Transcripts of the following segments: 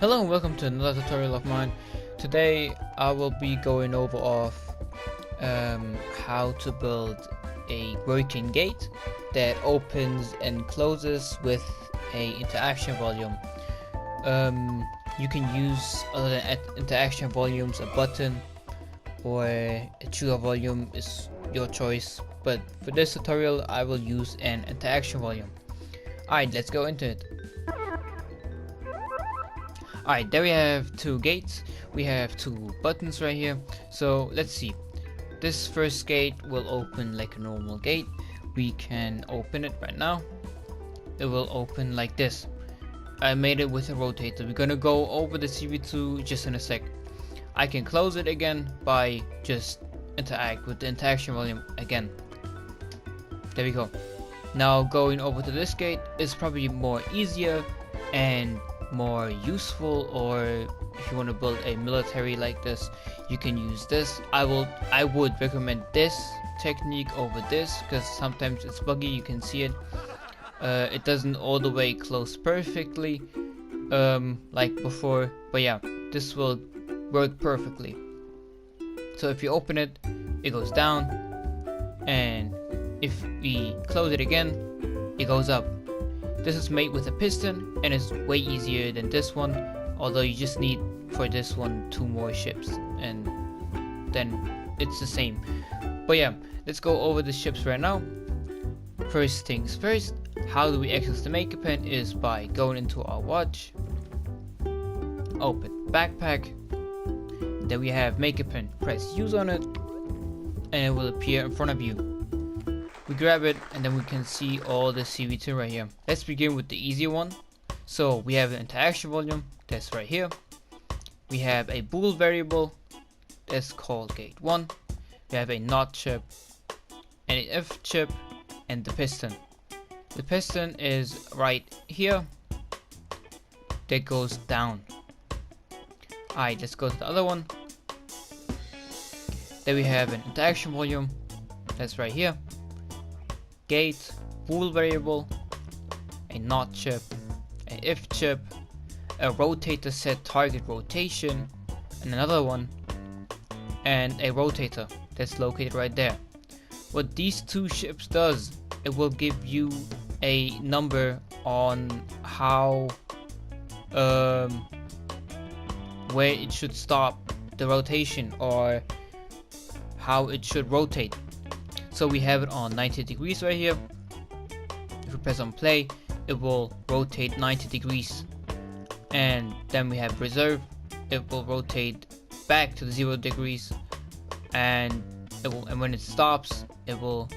Hello and welcome to another tutorial of mine. Today I will be going over how to build a working gate that opens and closes with a interaction volume. You can use other than interaction volumes a button or a trigger volume is your choice, but for this tutorial I will use an interaction volume. Alright, let's go into it. Alright, there we have two gates. We have two buttons right here. So let's see. This first gate will open like a normal gate. We can open it right now. It will open like this. I made it with a rotator. We're gonna go over the CV2 just in a sec. I can close it again by just interact with the interaction volume again. There we go. Now going over to this gate is probably more easier and more useful, or if you want to build a military like this, you can use this. I would recommend this technique over this because sometimes it's buggy. You can see it. It doesn't all the way close perfectly like before, but yeah, this will work perfectly. So if you open it, it goes down, and if we close it again, it goes up. This is made with a piston and it's way easier than this one, although you just need for this one 2 more ships and then it's the same. But yeah, let's go over the ships right now. First things first, how do we access the maker pen is by going into our watch, open backpack, then we have maker pen, press use on it and it will appear in front of you. We grab it and then we can see all the CV2 right here. Let's begin with the easier one. So we have an interaction volume that's right here. We have a bool variable that's called gate 1. We have a NOT chip, and an F chip, and the piston. The piston is right here that goes down. Alright, let's go to the other one. Then we have an interaction volume that's right here. Gate, bool variable, a NOT chip, an if chip, a rotator set target rotation, and another one, and a rotator that's located right there. What these two chips does, it will give you a number on how where it should stop the rotation or how it should rotate. So we have it on 90 degrees right here. If we press on play, it will rotate 90 degrees. And then we have reserve. It will rotate back to the 0 degrees. And when it stops, it will,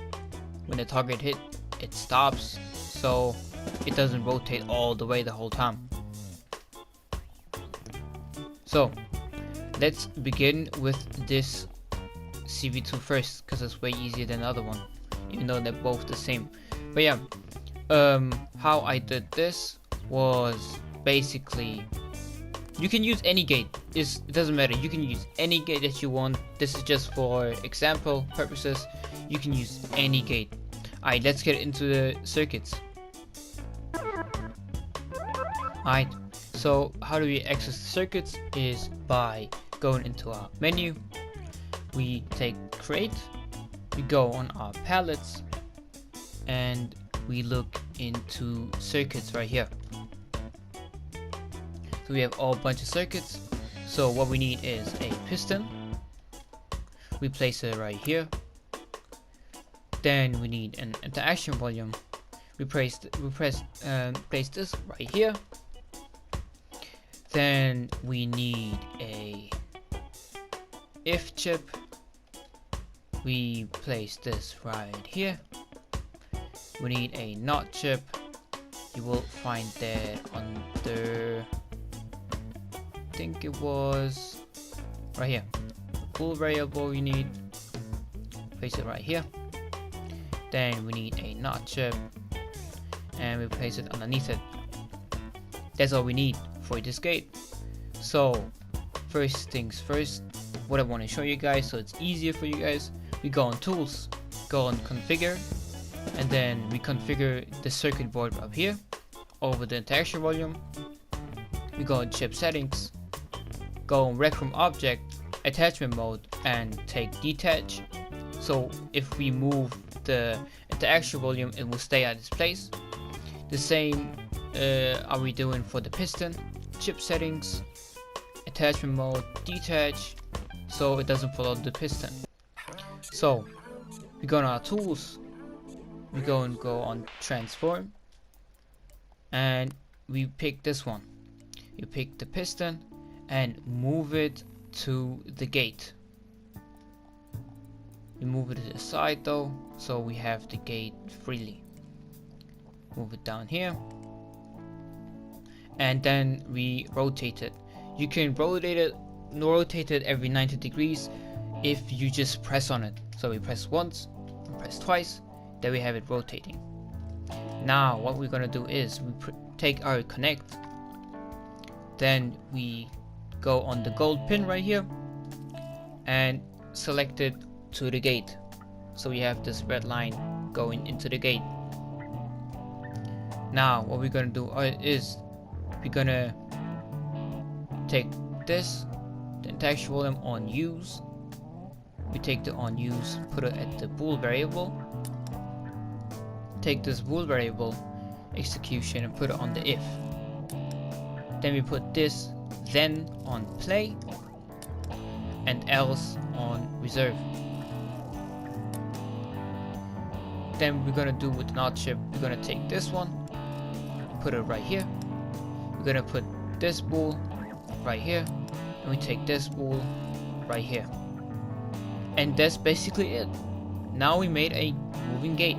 when the target hit, it stops. So it doesn't rotate all the way the whole time. So let's begin with this CV2 first, because it's way easier than the other one, even though they're both the same. But yeah, how I did this was basically, you can use any gate. It doesn't matter. You can use any gate that you want. This is just for example purposes. You can use any gate. Alright, let's get into the circuits. Alright, so how do we access the circuits is by going into our menu. We take create, we go on our palettes, and we look into circuits right here. So we have all bunch of circuits. So what we need is a piston. We place it right here. Then we need an interaction volume. We place this right here. Then we need a if chip. We place this right here. We need a NOT chip. You will find that under, I think it was right here. Bool variable you need. Place it right here. Then we need a NOT chip, and we place it underneath it. That's all we need for this gate. So first things first, what I want to show you guys so it's easier for you guys, we go on tools, go on configure, and then we configure the circuit board up here over the interaction volume. we go in chip settings, go in RecRoom object, attachment mode, and take detach. So if we move the interaction volume, it will stay at its place. The same are we doing for the piston, chip settings, attachment mode, detach, so it doesn't follow the piston. So we go on our tools, we go on transform, and we pick this one. You pick the piston and move it to the gate. We move it to the side though, so we have the gate freely. Move it down here, and then we rotate it. You can rotate it every 90 degrees if you just press on it. So we press once and press twice, then we have it rotating. Now what we're gonna do is we take our connect, then we go on the gold pin right here and select it to the gate. So we have this red line going into the gate. Now what we're gonna do is we're gonna take this, the interaction volume on use. We take the on use, put it at the bool variable. Take this bool variable execution and put it on the if. Then we put this then on play and else on reserve. Then we're gonna do with the not chip, we're gonna take this one, put it right here. We're gonna put this bool right here, and we take this bool right here. And that's basically it. Now we made a moving gate.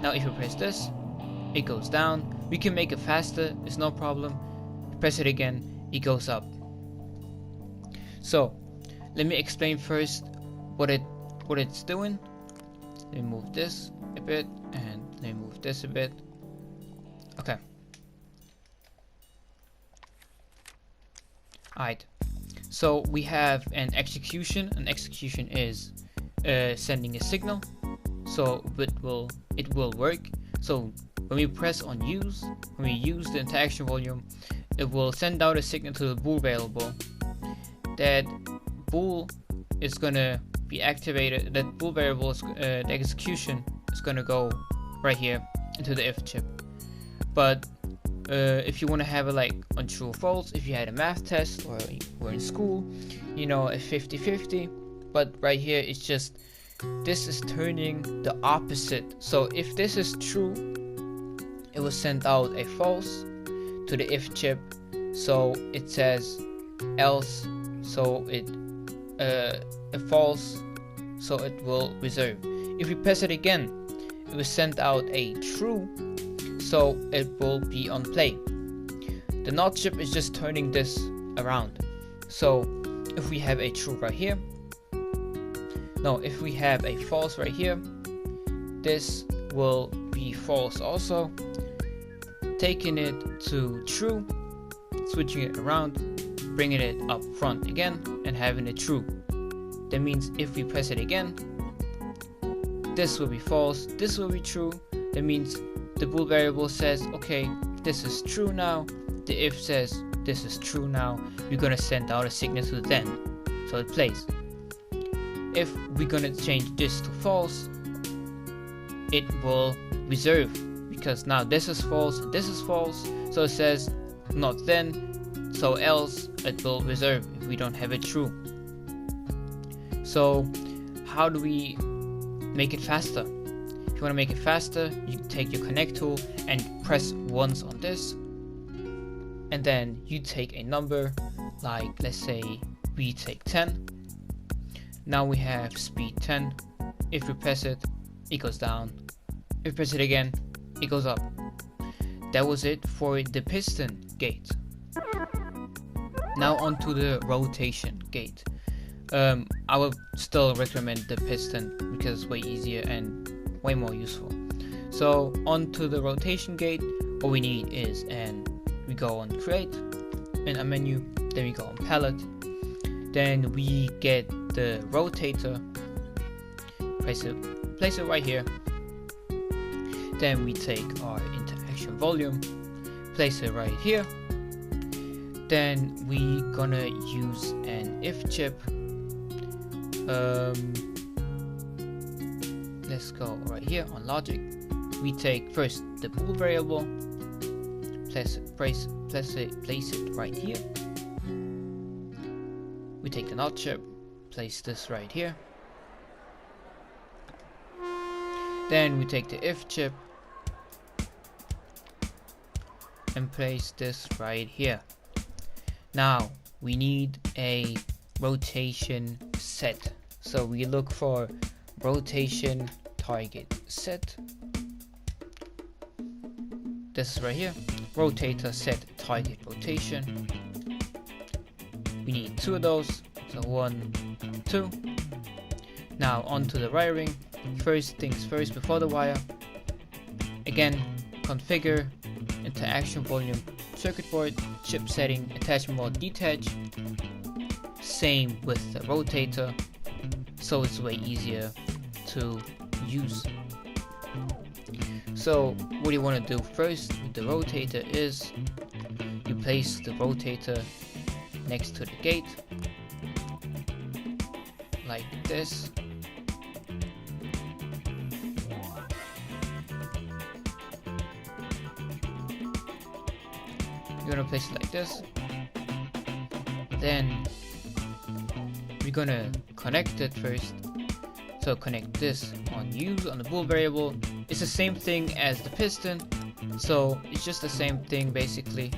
Now if you press this, it goes down. We can make it faster, it's no problem. Press it again, it goes up. So let me explain first what it's doing. Let me move this a bit, and let me move this a bit. Okay. Alright. So we have an execution. An execution is sending a signal. So it will work. So when we press on use, when we use the interaction volume, it will send out a signal to the bool variable. That bool is gonna be activated. That bool variable is, the execution is gonna go right here into the if chip. But if you want to have it like on true or false, if you had a math test or you were in school, you know, a 50-50. But right here it's just, this is turning the opposite. So if this is true, it will send out a false to the if chip. So it says else, so it a false, so it will reserve. If we press it again, it will send out a true, so it will be on play. The not chip is just turning this around. So if we have a true right here, no, if we have a false right here, this will be false also. Taking it to true, switching it around, bringing it up front again, and having it true. That means if we press it again, this will be false, this will be true. That means the bool variable says, okay, this is true now. The if says this is true now. We're gonna send out a signal to then, so it plays. If we're gonna change this to false, it will reserve, because now this is false and this is false. So it says not then, so else it will reserve if we don't have it true. So how do we make it faster? If you want to make it faster, you take your connect tool and press once on this, and then you take a number, like let's say we take 10. Now we have speed 10. If we press it, it goes down. If we press it again, it goes up. That was it for the piston gate. Now onto the rotation gate. I would still recommend the piston because it's way easier and way more useful. So onto the rotation gate, all we need is, and we go on create in a menu, then we go on palette, then we get the rotator, place it right here, then we take our interaction volume, place it right here, Then we gonna use an if chip. Let's go right here on logic. We take first the bool variable, place it right here. We take the not chip, place this right here. Then we take the if chip and place this right here. Now we need a rotation set, so we look for rotation target set. This is right here, rotator set target rotation. We need 2 of those, so 1, 2. Now onto the wiring. First things first, before the wire, again configure interaction volume, circuit board, chip setting, attachment mode detach. Same with the rotator, so it's way easier to use. So what you want to do first with the rotator is you place the rotator next to the gate like this. You're gonna place it like this. Then we're gonna connect it first. So connect this on use on the bool variable. It's the same thing as the piston, so it's just the same thing basically.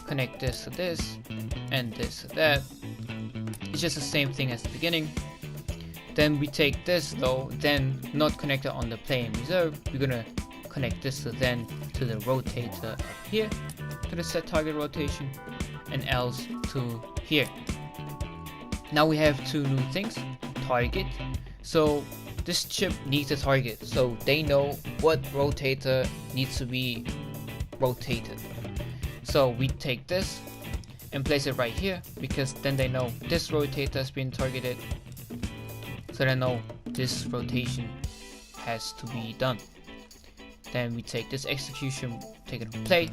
Connect this to this and this to that. It's just the same thing as the beginning. Then we take this though, then not connect it on the play in reserve. We're gonna connect this to the rotator up here, to the set target rotation, and else to here. Now we have 2 new things, target. So this chip needs a target, so they know what rotator needs to be rotated. So we take this and place it right here, because then they know this rotator has been targeted, so they know this rotation has to be done. Then we take this execution, take it on play,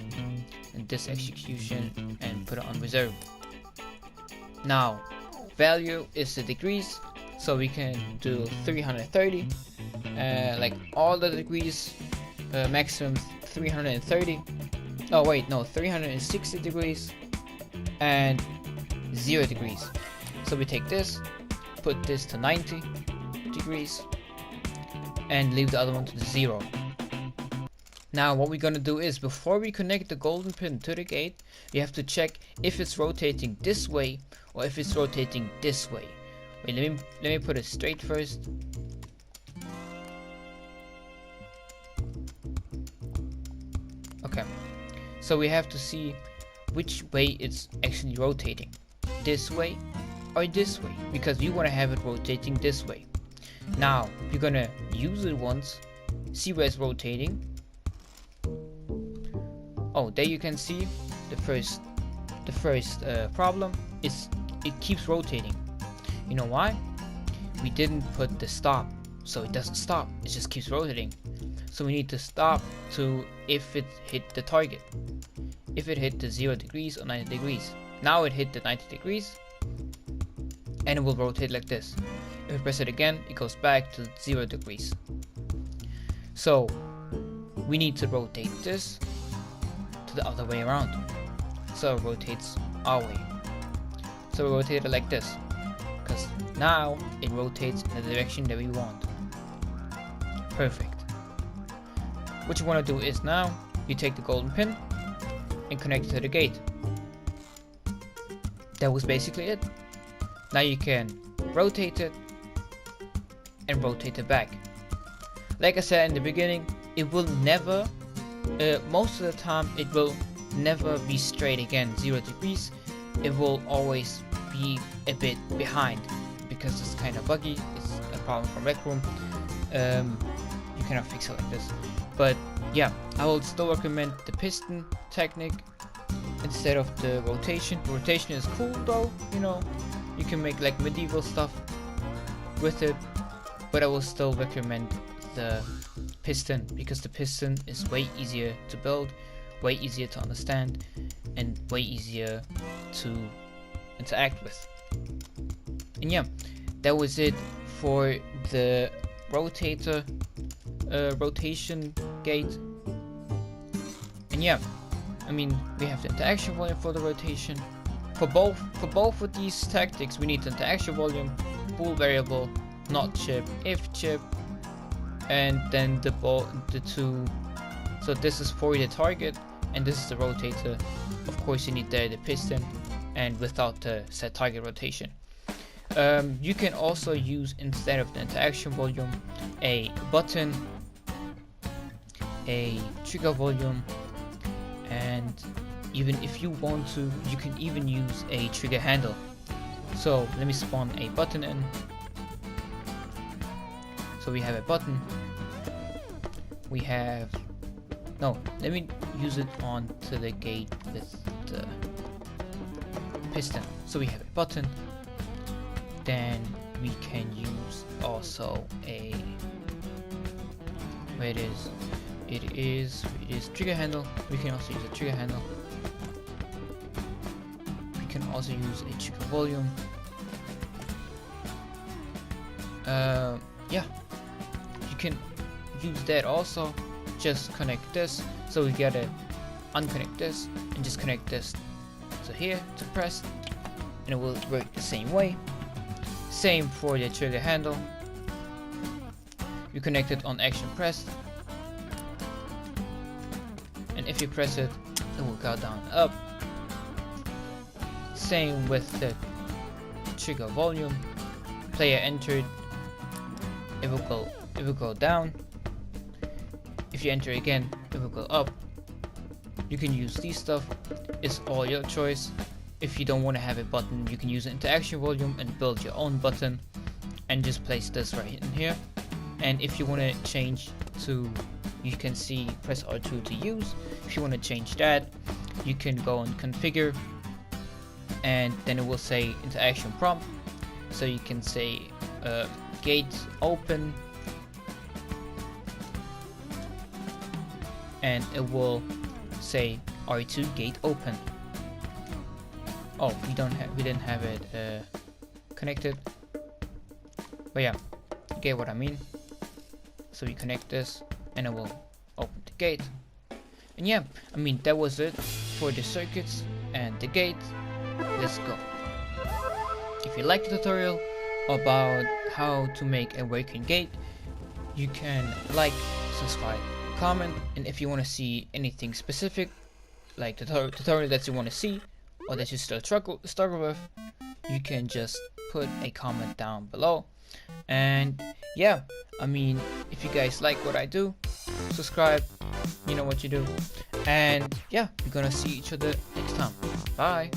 and this execution and put it on reserve. Now value is the degrees, so we can do 330, like all the degrees, maximum 330. Oh wait, no, 360 degrees and 0 degrees. So we take this, put this to 90 degrees, and leave the other one to the 0. Now what we're gonna do is, before we connect the golden pin to the gate, we have to check if it's rotating this way or if it's rotating this way. Wait, let me put it straight first. Okay, so we have to see which way it's actually rotating, this way or this way, because we want to have it rotating this way. Now we're gonna use it once, see where it's rotating. Oh, there you can see the first problem is it keeps rotating. You know why? We didn't put the stop, so it doesn't stop, it just keeps rotating. So we need to stop to if it hit the target, if it hit the 0 degrees or 90 degrees. Now it hit the 90 degrees and it will rotate like this. If we press it again, it goes back to 0 degrees. So we need to rotate this to the other way around, so it rotates our way. So we rotate it like this, because now it rotates in the direction that we want. Perfect. What you want to do is, now you take the golden pin and connect it to the gate. That was basically it. Now you can rotate it and rotate it back. Like I said in the beginning, it will never, most of the time it will never be straight again 0 degrees. It will always be a bit behind because it's kind of buggy. It's a problem from RecRoom. You cannot fix it like this. But yeah, I will still recommend the piston technique instead of the rotation. The rotation is cool though, you know, you can make like medieval stuff with it, but I will still recommend the piston because the piston is way easier to build, way easier to understand, and way easier to interact with. And yeah, that was it for the rotator rotation gate. And yeah, I mean, we have the interaction volume for the rotation. For both of these tactics, we need the interaction volume, bool variable, not chip, if chip, and then the two. So this is for the target, and this is the rotator. Of course, you need the piston, and without the set target rotation. You can also use, instead of the interaction volume, a button, a trigger volume, and even if you want to, you can even use a trigger handle. So let me spawn a button in. So we have a button. We have, no, let me use it onto the gate with the piston. So we have a button. Then we can use also a, where it is trigger handle. We can also use a trigger handle. We can also use a trigger volume. Yeah, you can use that also. Just connect this. So we gotta unconnect this and just connect this to here to press, and it will work the same way. Same for the trigger handle. You connect it on action pressed, and if you press it, it will go down and up. Same with the trigger volume. Player entered, it will go down. If you enter again, it will go up. You can use these stuff. It's all your choice. If you don't want to have a button, you can use an interaction volume and build your own button and just place this right in here. And if you want to change to, you can see press R2 to use. If you want to change that, you can go and configure, and then it will say interaction prompt. So you can say gate open, and it will say R2 gate open. Oh, we didn't have it connected, but yeah, you get what I mean. So we connect this, and it will open the gate. And yeah, I mean, that was it for the circuits and the gate. Let's go. If you like the tutorial about how to make a working gate, you can like, subscribe, comment, and if you want to see anything specific, like the tutorial that you want to see, or that you still struggle with, you can just put a comment down below. And yeah, I mean, if you guys like what I do, subscribe, you know what you do. And yeah, we're gonna see each other next time. Bye.